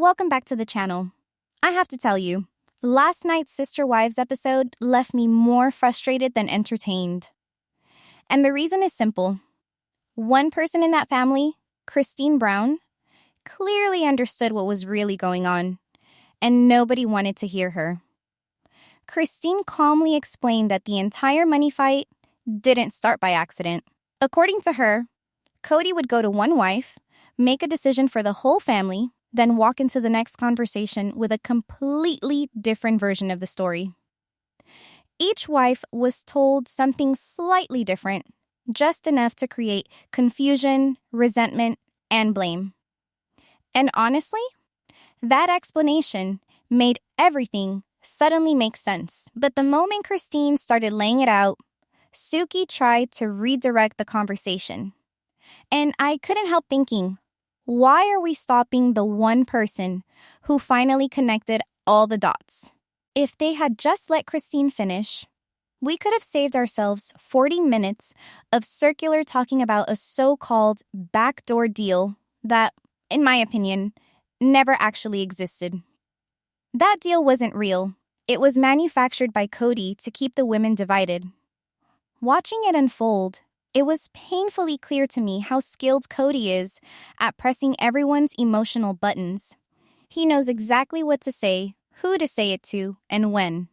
Welcome back to the channel. I have to tell you, last night's Sister Wives episode left me more frustrated than entertained. And the reason is simple. One person in that family, Christine Brown, clearly understood what was really going on, and nobody wanted to hear her. Christine calmly explained that the entire money fight didn't start by accident. According to her, Kody would go to one wife, make a decision for the whole family, then walk into the next conversation with a completely different version of the story. Each wife was told something slightly different, just enough to create confusion, resentment, and blame. And honestly, that explanation made everything suddenly make sense. But the moment Christine started laying it out, Suki tried to redirect the conversation. And I couldn't help thinking, why are we stopping the one person who finally connected all the dots? If they had just let Christine finish, we could have saved ourselves 40 minutes of circular talking about a so-called backdoor deal that, in my opinion, never actually existed. That deal wasn't real. It was manufactured by Kody to keep the women divided. Watching it unfold, it was painfully clear to me how skilled Kody is at pressing everyone's emotional buttons. He knows exactly what to say, who to say it to, and when.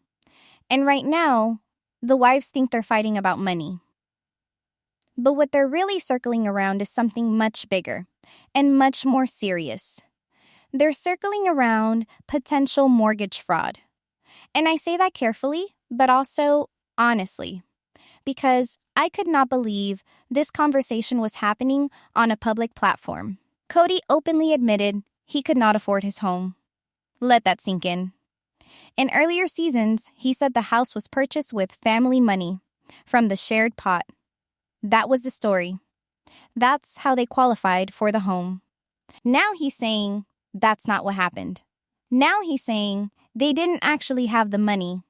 And right now, the wives think they're fighting about money. But what they're really circling around is something much bigger and much more serious. They're circling around potential mortgage fraud. And I say that carefully, but also honestly, because I could not believe this conversation was happening on a public platform. Kody openly admitted he could not afford his home. Let that sink in. In earlier seasons, he said the house was purchased with family money from the shared pot. That was the story. That's how they qualified for the home. Now he's saying that's not what happened. Now he's saying they didn't actually have the money.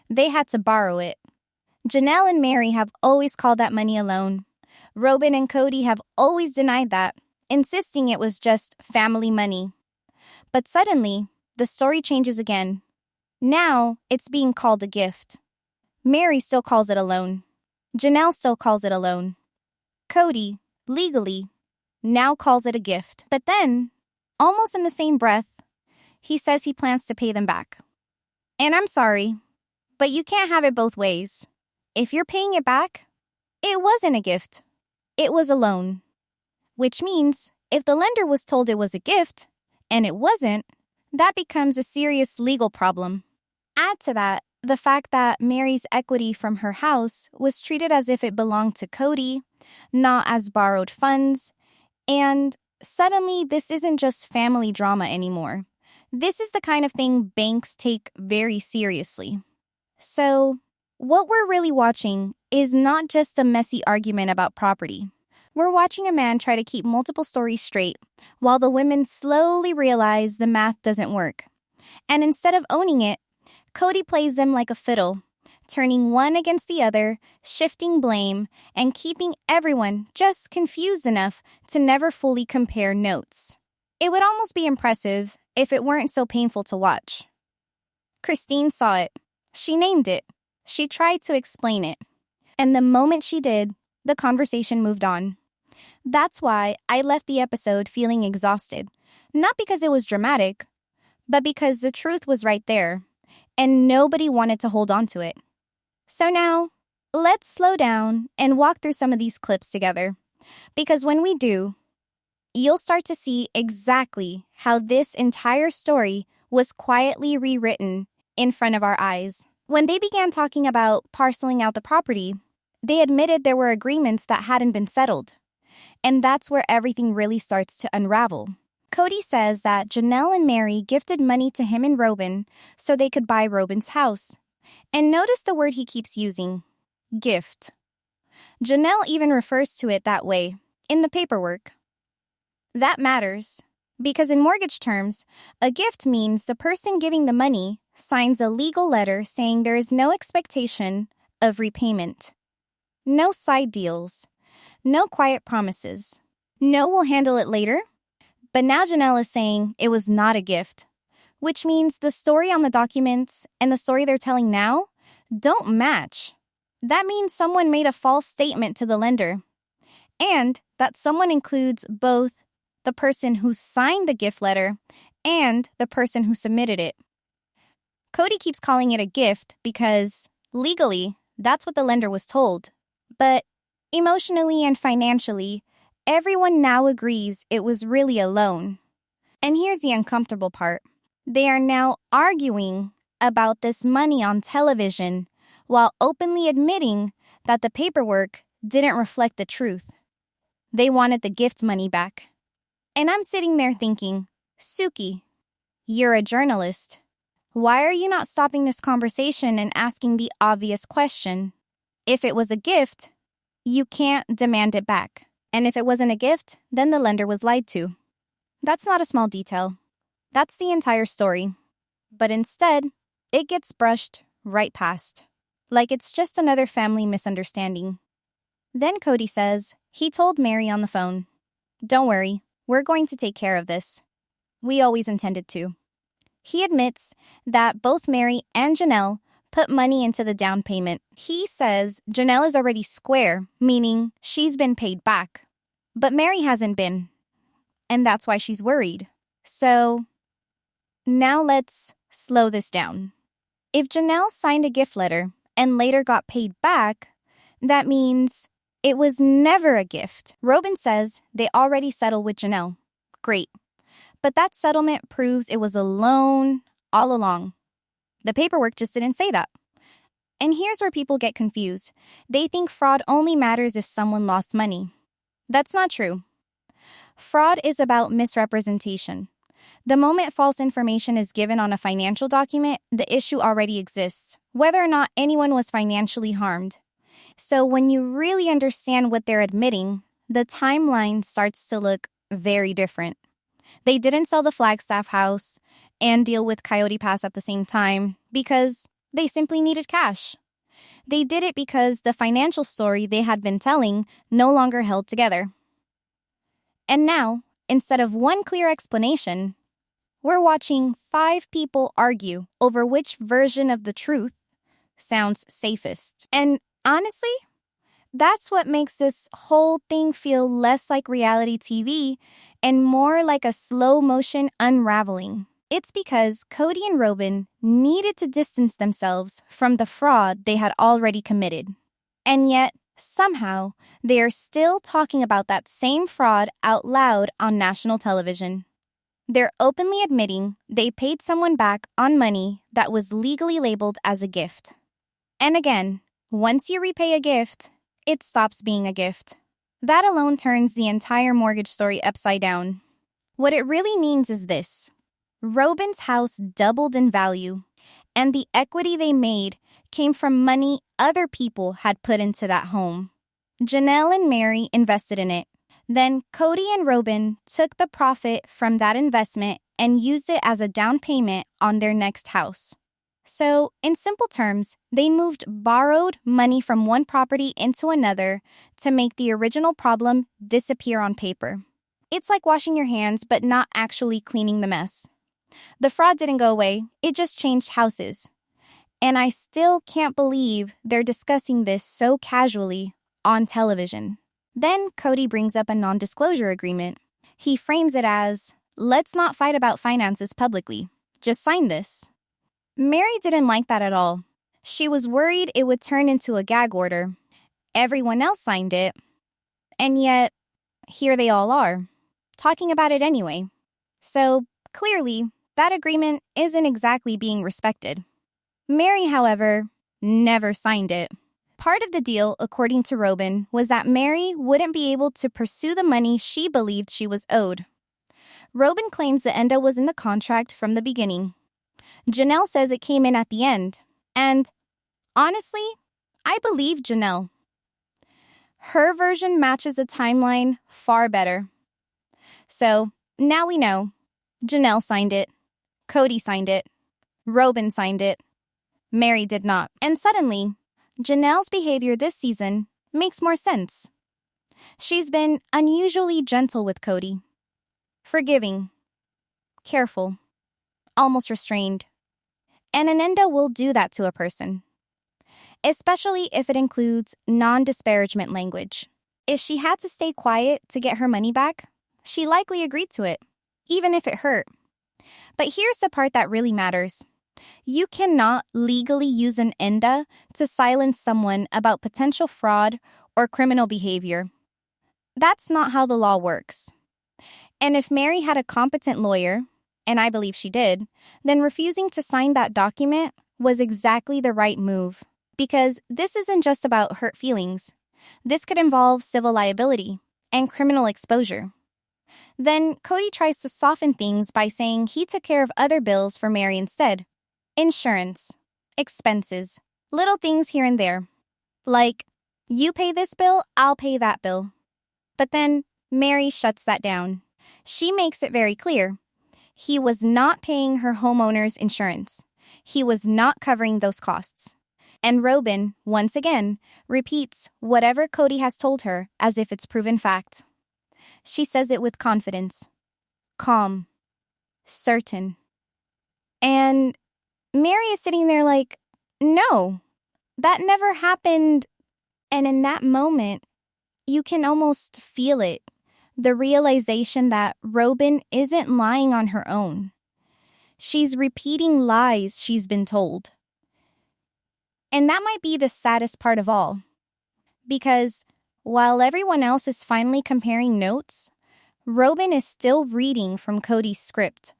They had to borrow it. Janelle and Meri have always called that money a loan. Robyn and Kody have always denied that, insisting it was just family money. But suddenly, the story changes again. Now, it's being called a gift. Meri still calls it a loan. Janelle still calls it a loan. Kody, legally, now calls it a gift. But then, almost in the same breath, he says he plans to pay them back. And I'm sorry, but you can't have it both ways. If you're paying it back, it wasn't a gift. It was a loan. Which means, if the lender was told it was a gift, and it wasn't, that becomes a serious legal problem. Add to that the fact that Meri's equity from her house was treated as if it belonged to Kody, not as borrowed funds, and suddenly this isn't just family drama anymore. This is the kind of thing banks take very seriously. So, what we're really watching is not just a messy argument about property. We're watching a man try to keep multiple stories straight while the women slowly realize the math doesn't work. And instead of owning it, Kody plays them like a fiddle, turning one against the other, shifting blame, and keeping everyone just confused enough to never fully compare notes. It would almost be impressive if it weren't so painful to watch. Christine saw it. She named it. She tried to explain it. And the moment she did, the conversation moved on. That's why I left the episode feeling exhausted. Not because it was dramatic, but because the truth was right there, and nobody wanted to hold on to it. So now, let's slow down and walk through some of these clips together. Because when we do, you'll start to see exactly how this entire story was quietly rewritten in front of our eyes. When they began talking about parceling out the property, they admitted there were agreements that hadn't been settled. And that's where everything really starts to unravel. Kody says that Janelle and Meri gifted money to him and Robyn so they could buy Robyn's house. And notice the word he keeps using, gift. Janelle even refers to it that way in the paperwork. That matters because in mortgage terms, a gift means the person giving the money signs a legal letter saying there is no expectation of repayment. No side deals. No quiet promises. No we'll handle it later. But now Janelle is saying it was not a gift, which means the story on the documents and the story they're telling now don't match. That means someone made a false statement to the lender, and that someone includes both the person who signed the gift letter and the person who submitted it. Kody keeps calling it a gift because, legally, that's what the lender was told. But emotionally and financially, everyone now agrees it was really a loan. And here's the uncomfortable part. They are now arguing about this money on television while openly admitting that the paperwork didn't reflect the truth. They wanted the gift money back. And I'm sitting there thinking, Suki, you're a journalist. Why are you not stopping this conversation and asking the obvious question? If it was a gift, you can't demand it back. And if it wasn't a gift, then the lender was lied to. That's not a small detail. That's the entire story. But instead, it gets brushed right past, like it's just another family misunderstanding. Then Kody says he told Meri on the phone, "Don't worry, we're going to take care of this. We always intended to." He admits that both Meri and Janelle put money into the down payment. He says Janelle is already square, meaning she's been paid back. But Meri hasn't been, and that's why she's worried. So now let's slow this down. If Janelle signed a gift letter and later got paid back, that means it was never a gift. Robyn says they already settled with Janelle. Great. But that settlement proves it was a loan all along. The paperwork just didn't say that. And here's where people get confused. They think fraud only matters if someone lost money. That's not true. Fraud is about misrepresentation. The moment false information is given on a financial document, the issue already exists, whether or not anyone was financially harmed. So when you really understand what they're admitting, the timeline starts to look very different. They didn't sell the Flagstaff house and deal with Coyote Pass at the same time because they simply needed cash. They did it because the financial story they had been telling no longer held together. And now, instead of one clear explanation, we're watching 5 people argue over which version of the truth sounds safest. And honestly, that's what makes this whole thing feel less like reality TV and more like a slow-motion unraveling. It's because Kody and Robyn needed to distance themselves from the fraud they had already committed. And yet, somehow, they are still talking about that same fraud out loud on national television. They're openly admitting they paid someone back on money that was legally labeled as a gift. And again, once you repay a gift, it stops being a gift. That alone turns the entire mortgage story upside down. What it really means is this. Robyn's house doubled in value, and the equity they made came from money other people had put into that home. Janelle and Meri invested in it. Then Kody and Robyn took the profit from that investment and used it as a down payment on their next house. So, in simple terms, they moved borrowed money from one property into another to make the original problem disappear on paper. It's like washing your hands but not actually cleaning the mess. The fraud didn't go away, it just changed houses. And I still can't believe they're discussing this so casually on television. Then Kody brings up a non-disclosure agreement. He frames it as, let's not fight about finances publicly. Just sign this. Meri didn't like that at all. She was worried it would turn into a gag order. Everyone else signed it. And yet, here they all are, talking about it anyway. So, clearly, that agreement isn't exactly being respected. Meri, however, never signed it. Part of the deal, according to Robyn, was that Meri wouldn't be able to pursue the money she believed she was owed. Robyn claims the endo was in the contract from the beginning. Janelle says it came in at the end. And honestly, I believe Janelle. Her version matches the timeline far better. So now we know. Janelle signed it. Kody signed it. Robyn signed it. Meri did not. And suddenly, Janelle's behavior this season makes more sense. She's been unusually gentle with Kody. forgiving, careful, almost restrained. And an endo will do that to a person, especially if it includes non-disparagement language. If she had to stay quiet to get her money back, she likely agreed to it, even if it hurt. But here's the part that really matters. You cannot legally use an endo to silence someone about potential fraud or criminal behavior. That's not how the law works. And if Meri had a competent lawyer, and I believe she did, then refusing to sign that document was exactly the right move. Because this isn't just about hurt feelings. This could involve civil liability and criminal exposure. Then Kody tries to soften things by saying he took care of other bills for Meri instead. Insurance, expenses, little things here and there. Like, you pay this bill, I'll pay that bill. But then Meri shuts that down. She makes it very clear. He was not paying her homeowner's insurance. He was not covering those costs. And Robyn, once again, repeats whatever Kody has told her as if it's proven fact. She says it with confidence, calm, certain. And Meri is sitting there like, no, that never happened. And in that moment, you can almost feel it. The realization that Robyn isn't lying on her own. She's repeating lies she's been told. And that might be the saddest part of all. Because while everyone else is finally comparing notes, Robyn is still reading from Kody's script.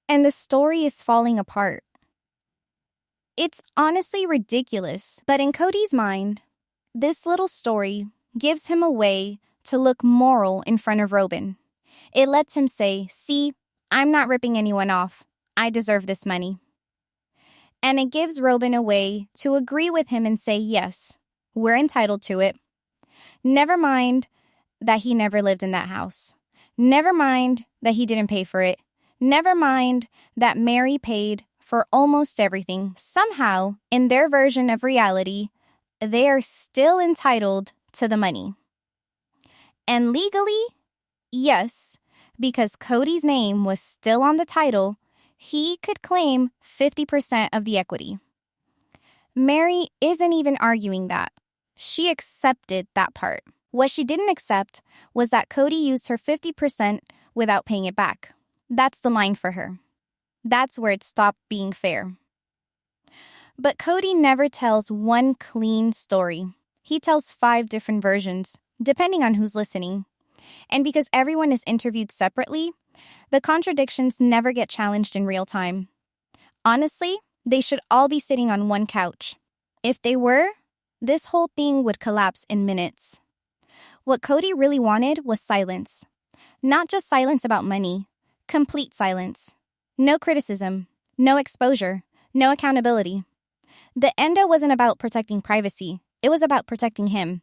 And the story is falling apart. It's honestly ridiculous, but in Kody's mind, this little story gives him a way to look moral in front of Robyn. It lets him say, see, I'm not ripping anyone off. I deserve this money. And it gives Robyn a way to agree with him and say, yes, we're entitled to it. Never mind that he never lived in that house. Never mind that he didn't pay for it. Never mind that Meri paid for almost everything. Somehow, in their version of reality, they are still entitled to the money. And legally, yes, because Kody's name was still on the title, he could claim 50% of the equity. Meri isn't even arguing that. She accepted that part. What she didn't accept was that Kody used her 50% without paying it back. That's the line for her. That's where it stopped being fair. But Kody never tells one clean story. He tells 5 different versions, depending on who's listening. And because everyone is interviewed separately, the contradictions never get challenged in real time. Honestly, they should all be sitting on one couch. If they were, this whole thing would collapse in minutes. What Kody really wanted was silence. Not just silence about money, complete silence. No criticism, no exposure, no accountability. The endo wasn't about protecting privacy. It was about protecting him.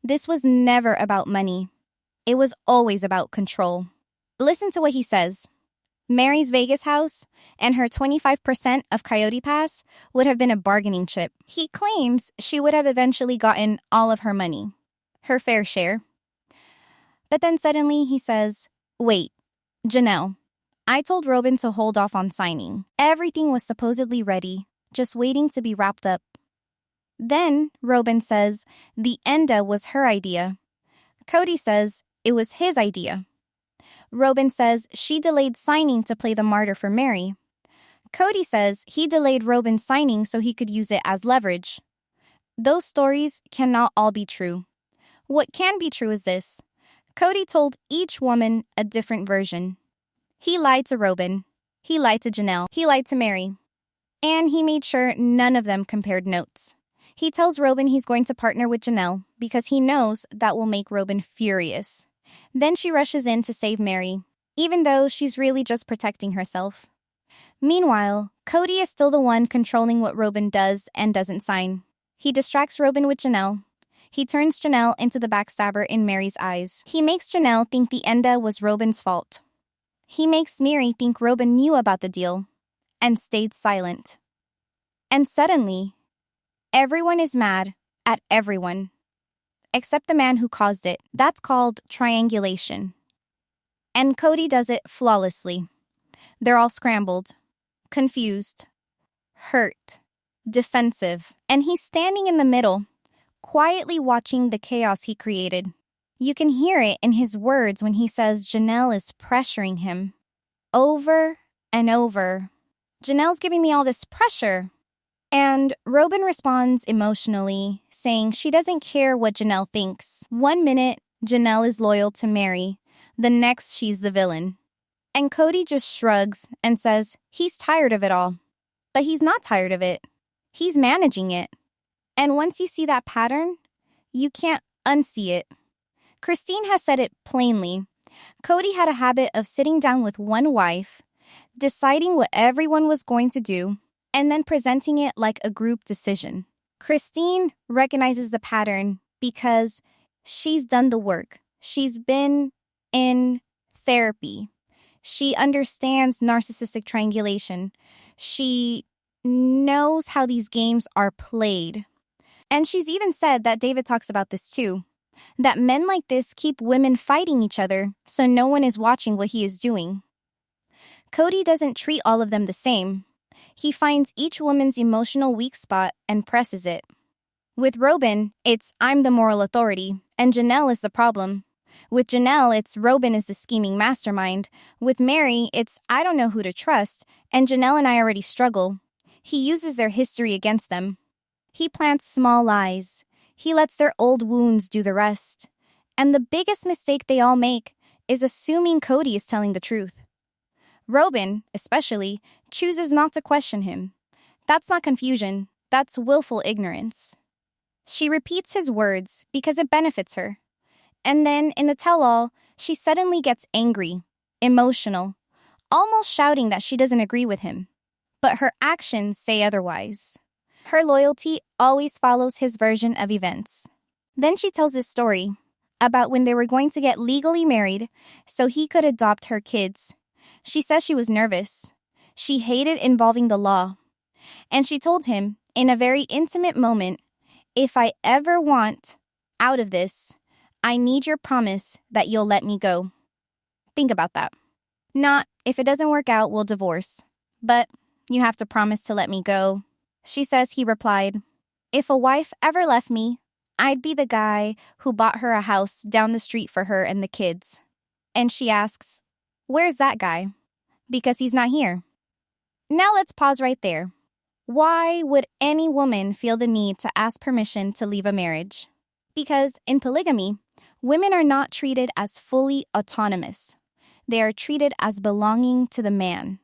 This was never about money. It was always about control. Listen to what he says. Meri's Vegas house and her 25% of Coyote Pass would have been a bargaining chip. He claims she would have eventually gotten all of her money, her fair share. But then suddenly he says, wait, Janelle, I told Robyn to hold off on signing. Everything was supposedly ready, just waiting to be wrapped up. Then Robyn says the endo was her idea. Kody says it was his idea. Robyn says she delayed signing to play the martyr for Meri. Kody says he delayed Robyn signing so he could use it as leverage. Those stories cannot all be true. What can be true is this. Kody told each woman a different version. He lied to Robyn. He lied to Janelle. He lied to Meri. And he made sure none of them compared notes. He tells Robyn he's going to partner with Janelle because he knows that will make Robyn furious. Then she rushes in to save Meri, even though she's really just protecting herself. Meanwhile, Kody is still the one controlling what Robyn does and doesn't sign. He distracts Robyn with Janelle. He turns Janelle into the backstabber in Meri's eyes. He makes Janelle think the endo was Robyn's fault. He makes Meri think Robyn knew about the deal and stayed silent. And suddenly, everyone is mad at everyone, except the man who caused it. That's called triangulation. And Kody does it flawlessly. They're all scrambled, confused, hurt, defensive, and he's standing in the middle, quietly watching the chaos he created. You can hear it in his words when he says Janelle is pressuring him. Over and over. Janelle's giving me all this pressure. And Robyn responds emotionally, saying she doesn't care what Janelle thinks. 1 minute, Janelle is loyal to Meri. The next, she's the villain. And Kody just shrugs and says he's tired of it all. But he's not tired of it. He's managing it. And once you see that pattern, you can't unsee it. Christine has said it plainly. Kody had a habit of sitting down with one wife, deciding what everyone was going to do, and then presenting it like a group decision. Christine recognizes the pattern because she's done the work. She's been in therapy. She understands narcissistic triangulation. She knows how these games are played. And she's even said that David talks about this too, that men like this keep women fighting each other so no one is watching what he is doing. Kody doesn't treat all of them the same. He finds each woman's emotional weak spot and presses it. With Robyn, it's I'm the moral authority, and Janelle is the problem. With Janelle, it's Robyn is the scheming mastermind. With Meri, it's I don't know who to trust, and Janelle and I already struggle. He uses their history against them. He plants small lies. He lets their old wounds do the rest. And the biggest mistake they all make is assuming Kody is telling the truth. Robyn, especially, chooses not to question him. That's not confusion. That's willful ignorance. She repeats his words because it benefits her. And then, in the tell-all, she suddenly gets angry, emotional, almost shouting that she doesn't agree with him. But her actions say otherwise. Her loyalty always follows his version of events. Then she tells his story about when they were going to get legally married so he could adopt her kids. She says she was nervous. She hated involving the law. And she told him, in a very intimate moment, if I ever want out of this, I need your promise that you'll let me go. Think about that. Not, if it doesn't work out, we'll divorce. But you have to promise to let me go. She says he replied, if a wife ever left me, I'd be the guy who bought her a house down the street for her and the kids. And she asks, where's that guy? Because he's not here. Now let's pause right there. Why would any woman feel the need to ask permission to leave a marriage? Because in polygamy, women are not treated as fully autonomous. They are treated as belonging to the man.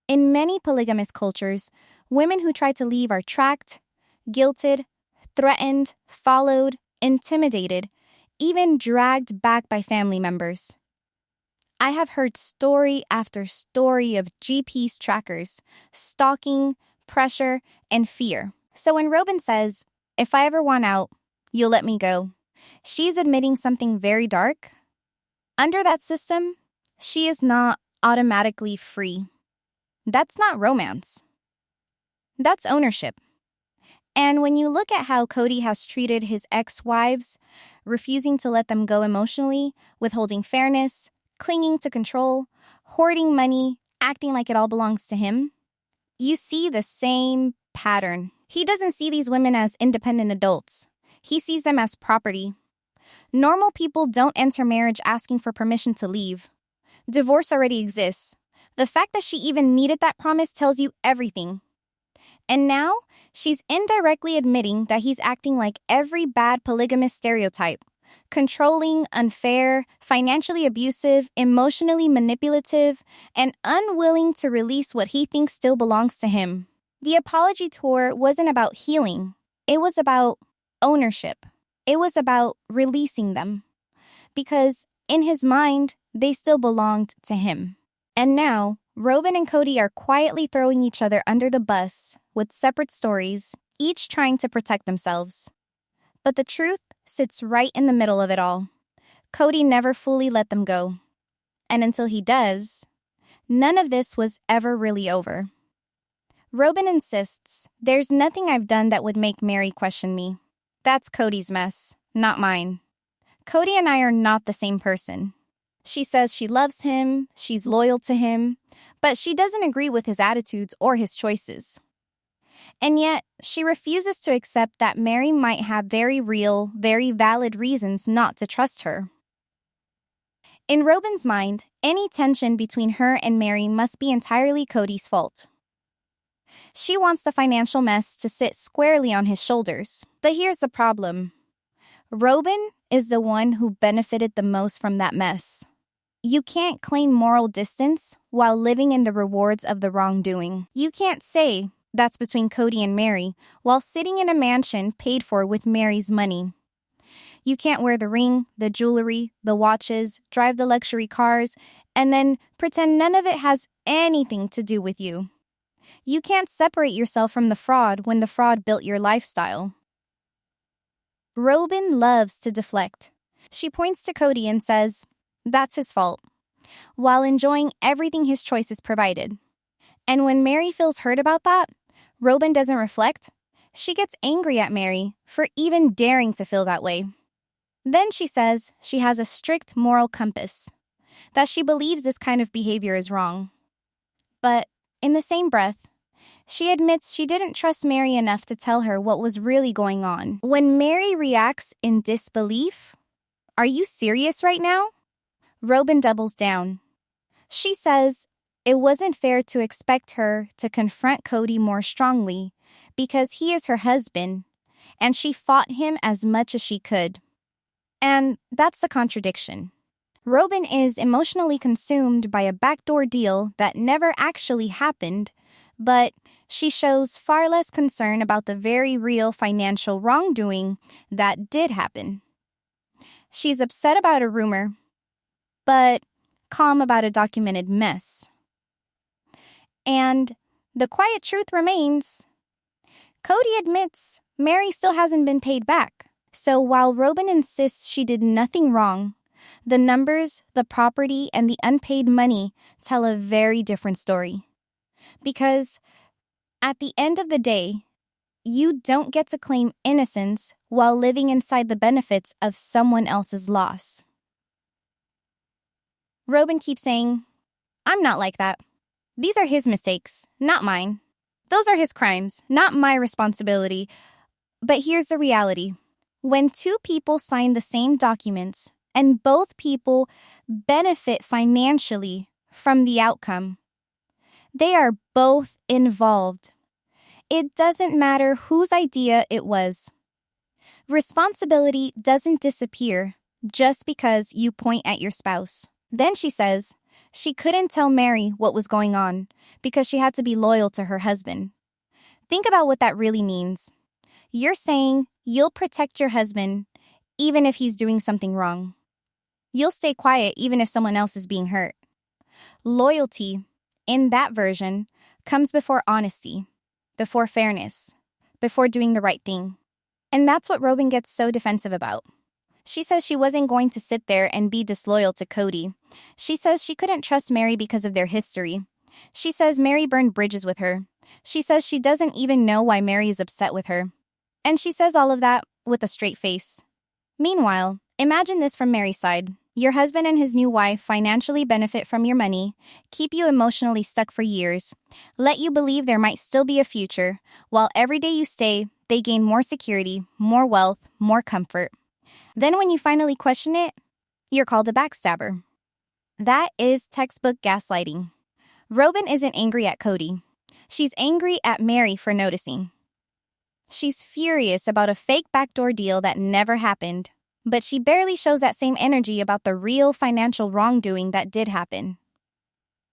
In many polygamous cultures, women who try to leave are tracked, guilted, threatened, followed, intimidated, even dragged back by family members. I have heard story after story of GP's trackers, stalking, pressure, and fear. So when Robyn says, if I ever want out, you'll let me go, she's admitting something very dark. Under that system, she is not automatically free. That's not romance. That's ownership. And when you look at how Kody has treated his ex-wives, refusing to let them go emotionally, withholding fairness, clinging to control, hoarding money, acting like it all belongs to him, you see the same pattern. He doesn't see these women as independent adults. He sees them as property. Normal people don't enter marriage asking for permission to leave. Divorce already exists. The fact that she even needed that promise tells you everything. And now, she's indirectly admitting that he's acting like every bad polygamous stereotype. Controlling, unfair, financially abusive, emotionally manipulative, and unwilling to release what he thinks still belongs to him. The apology tour wasn't about healing. It was about ownership. It was about releasing them. Because in his mind, they still belonged to him. And now, Robyn and Kody are quietly throwing each other under the bus with separate stories, each trying to protect themselves. But the truth sits right in the middle of it all. Kody never fully let them go. And until he does, none of this was ever really over. Robyn insists, there's nothing I've done that would make Meri question me. That's Kody's mess, not mine. Kody and I are not the same person. She says she loves him, she's loyal to him, but she doesn't agree with his attitudes or his choices. And yet, she refuses to accept that Meri might have very real, very valid reasons not to trust her. In Robyn's mind, any tension between her and Meri must be entirely Kody's fault. She wants the financial mess to sit squarely on his shoulders. But here's the problem. Robyn is the one who benefited the most from that mess. You can't claim moral distance while living in the rewards of the wrongdoing. You can't say that's between Kody and Meri while sitting in a mansion paid for with Meri's money. You can't wear the ring, the jewelry, the watches, drive the luxury cars, and then pretend none of it has anything to do with you. You can't separate yourself from the fraud when the fraud built your lifestyle. Robyn loves to deflect. She points to Kody and says, that's his fault, while enjoying everything his choices provided. And when Meri feels hurt about that, Robyn doesn't reflect. She gets angry at Meri for even daring to feel that way. Then she says she has a strict moral compass, that she believes this kind of behavior is wrong. But in the same breath, she admits she didn't trust Meri enough to tell her what was really going on. When Meri reacts in disbelief, "Are you serious right now?" Robyn doubles down. She says it wasn't fair to expect her to confront Kody more strongly because he is her husband, and she fought him as much as she could. And that's the contradiction. Robyn is emotionally consumed by a backdoor deal that never actually happened, but she shows far less concern about the very real financial wrongdoing that did happen. She's upset about a rumor, but calm about a documented mess. And the quiet truth remains, Kody admits Meri still hasn't been paid back. So while Robyn insists she did nothing wrong, the numbers, the property, and the unpaid money tell a very different story. Because at the end of the day, you don't get to claim innocence while living inside the benefits of someone else's loss. Robyn keeps saying, I'm not like that. These are his mistakes, not mine. Those are his crimes, not my responsibility. But here's the reality. When two people sign the same documents and both people benefit financially from the outcome, they are both involved. It doesn't matter whose idea it was. Responsibility doesn't disappear just because you point at your spouse. Then she says she couldn't tell Meri what was going on because she had to be loyal to her husband. Think about what that really means. You're saying you'll protect your husband even if he's doing something wrong. You'll stay quiet even if someone else is being hurt. Loyalty, in that version, comes before honesty, before fairness, before doing the right thing. And that's what Robyn gets so defensive about. She says she wasn't going to sit there and be disloyal to Kody. She says she couldn't trust Meri because of their history. She says Meri burned bridges with her. She says she doesn't even know why Meri is upset with her. And she says all of that with a straight face. Meanwhile, imagine this from Meri's side. Your husband and his new wife financially benefit from your money, keep you emotionally stuck for years, let you believe there might still be a future, while every day you stay, they gain more security, more wealth, more comfort. Then when you finally question it, you're called a backstabber. That is textbook gaslighting. Robyn isn't angry at Kody. She's angry at Meri for noticing. She's furious about a fake backdoor deal that never happened, but she barely shows that same energy about the real financial wrongdoing that did happen.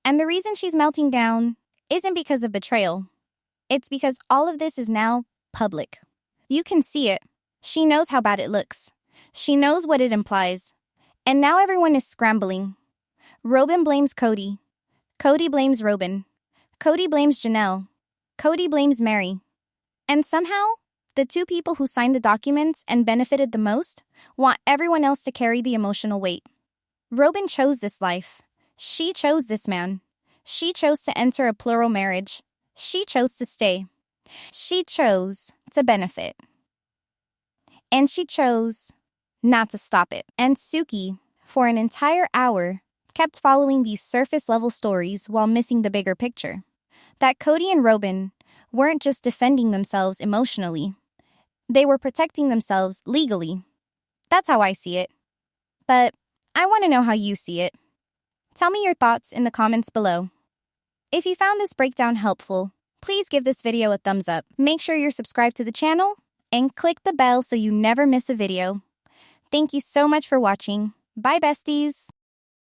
And the reason she's melting down isn't because of betrayal. It's because all of this is now public. You can see it. She knows how bad it looks. She knows what it implies. And now everyone is scrambling. Robyn blames Kody. Kody blames Robyn. Kody blames Janelle. Kody blames Meri. And somehow, the two people who signed the documents and benefited the most want everyone else to carry the emotional weight. Robyn chose this life. She chose this man. She chose to enter a plural marriage. She chose to stay. She chose to benefit. And she chose not to stop it. And Suki, for an entire hour, kept following these surface-level stories while missing the bigger picture. That Kody and Robyn weren't just defending themselves emotionally. They were protecting themselves legally. That's how I see it. But I want to know how you see it. Tell me your thoughts in the comments below. If you found this breakdown helpful, please give this video a thumbs up. Make sure you're subscribed to the channel and click the bell so you never miss a video. Thank you so much for watching. Bye, besties!